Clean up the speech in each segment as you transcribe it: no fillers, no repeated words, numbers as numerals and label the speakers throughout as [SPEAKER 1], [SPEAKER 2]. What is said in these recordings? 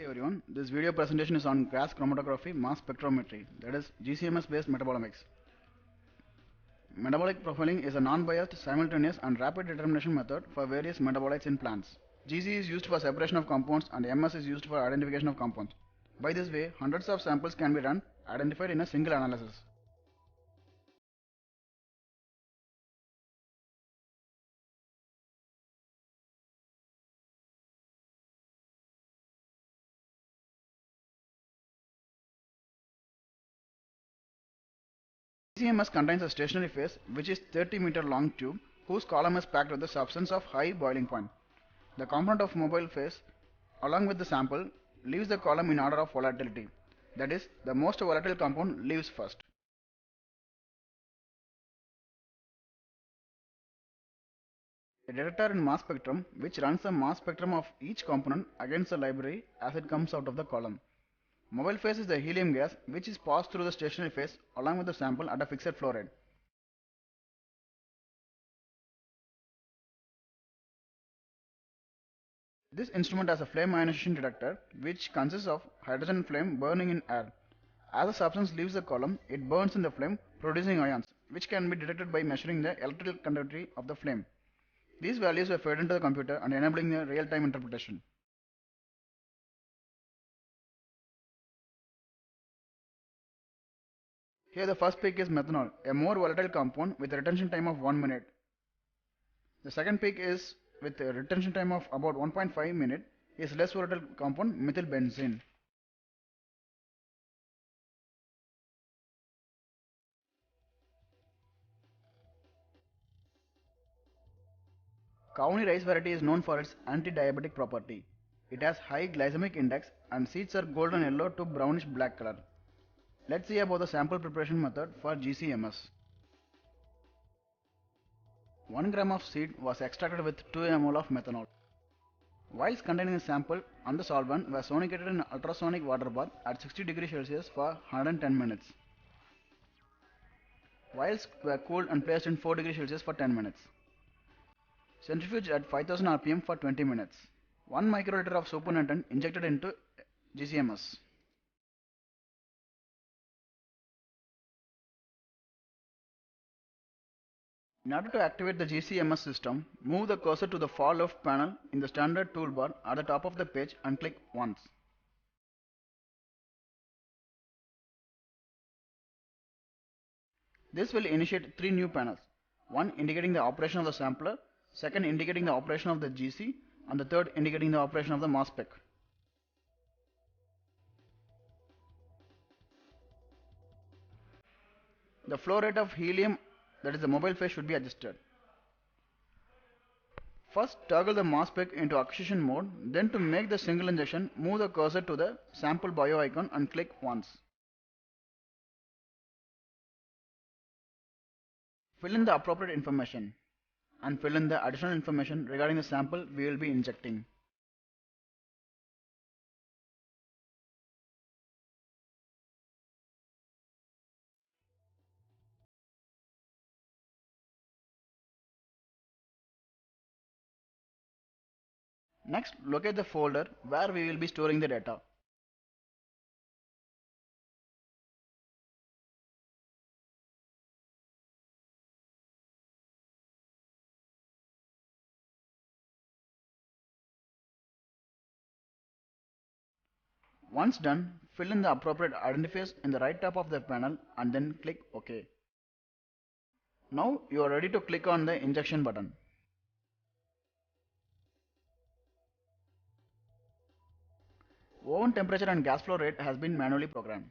[SPEAKER 1] Everyone, this video presentation is on gas chromatography mass spectrometry, that is GCMS based metabolomics. Metabolic profiling is a non-biased, simultaneous and rapid determination method for various metabolites in plants. GC is used for separation of compounds and MS is used for identification of compounds. By this way, hundreds of samples can be run, identified in a single analysis. GCMS contains a stationary phase which is 30-meter long tube whose column is packed with a substance of high boiling point. The component of mobile phase along with the sample leaves the column in order of volatility. That is, the most volatile compound leaves first. A detector in mass spectrum which runs the mass spectrum of each component against the library as it comes out of the column. Mobile phase is the helium gas which is passed through the stationary phase along with the sample at a fixed flow rate. This instrument has a flame ionization detector which consists of hydrogen flame burning in air. As the substance leaves the column, it burns in the flame producing ions which can be detected by measuring the electrical conductivity of the flame. These values were fed into the computer and enabling the real-time interpretation. Here the first peak is methanol, a more volatile compound with a retention time of 1 minute. The second peak is with a retention time of about 1.5 minute is less volatile compound methylbenzene. Kauni rice variety is known for its anti-diabetic property. It has high glycemic index and seeds are golden yellow to brownish black color. Let's see about the sample preparation method for GCMS. 1 gram of seed was extracted with 2 ml of methanol. Vials containing the sample and the solvent were sonicated in an ultrasonic water bath at 60 degrees Celsius for 110 minutes. Vials were cooled and placed in 4 degrees Celsius for 10 minutes. Centrifuge at 5000 rpm for 20 minutes. 1 microliter of supernatant injected into GCMS. In order to activate the GCMS system, move the cursor to the far left panel in the standard toolbar at the top of the page and click once. This will initiate 3 new panels, one indicating the operation of the sampler, second indicating the operation of the GC, and the third indicating the operation of the mass spec. The flow rate of helium, that is the mobile phase, should be adjusted. First toggle the mass spec into acquisition mode, then to make the single injection, move the cursor to the sample bio icon and click once. Fill in the appropriate information and fill in the additional information regarding the sample we will be injecting. Next, locate the folder where we will be storing the data. Once done, fill in the appropriate identifiers in the right top of the panel and then click OK. Now you are ready to click on the injection button. Oven temperature and gas flow rate has been manually programmed.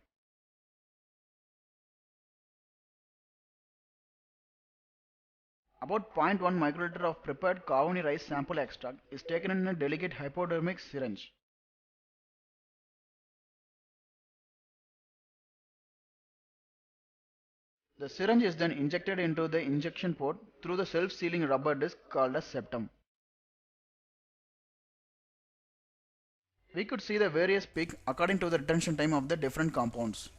[SPEAKER 1] About 0.1 microliter of prepared Kauni rice sample extract is taken in a delicate hypodermic syringe. The syringe is then injected into the injection port through the self-sealing rubber disc called a septum. We could see the various peaks according to the retention time of the different compounds.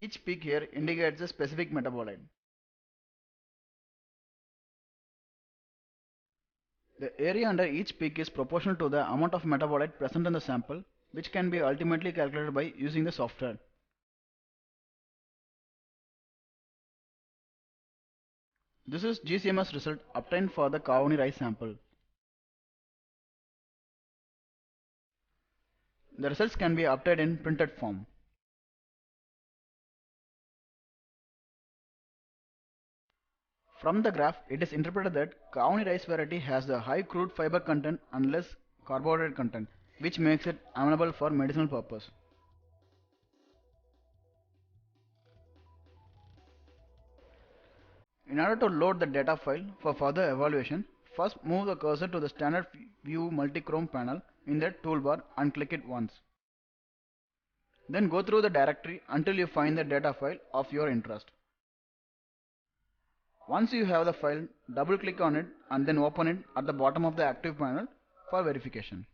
[SPEAKER 1] Each peak here indicates a specific metabolite. The area under each peak is proportional to the amount of metabolite present in the sample. which can be ultimately calculated by using the software. This is GCMS result obtained for the Kauni rice sample. The results can be obtained in printed form. From the graph, it is interpreted that Kauni rice variety has the high crude fiber content and less carbohydrate content, which makes it amenable for medicinal purpose. In order to load the data file for further evaluation, first move the cursor to the standard view multichrome panel in the toolbar and click it once. Then go through the directory until you find the data file of your interest. Once you have the file, double click on it and then open it at the bottom of the active panel for verification.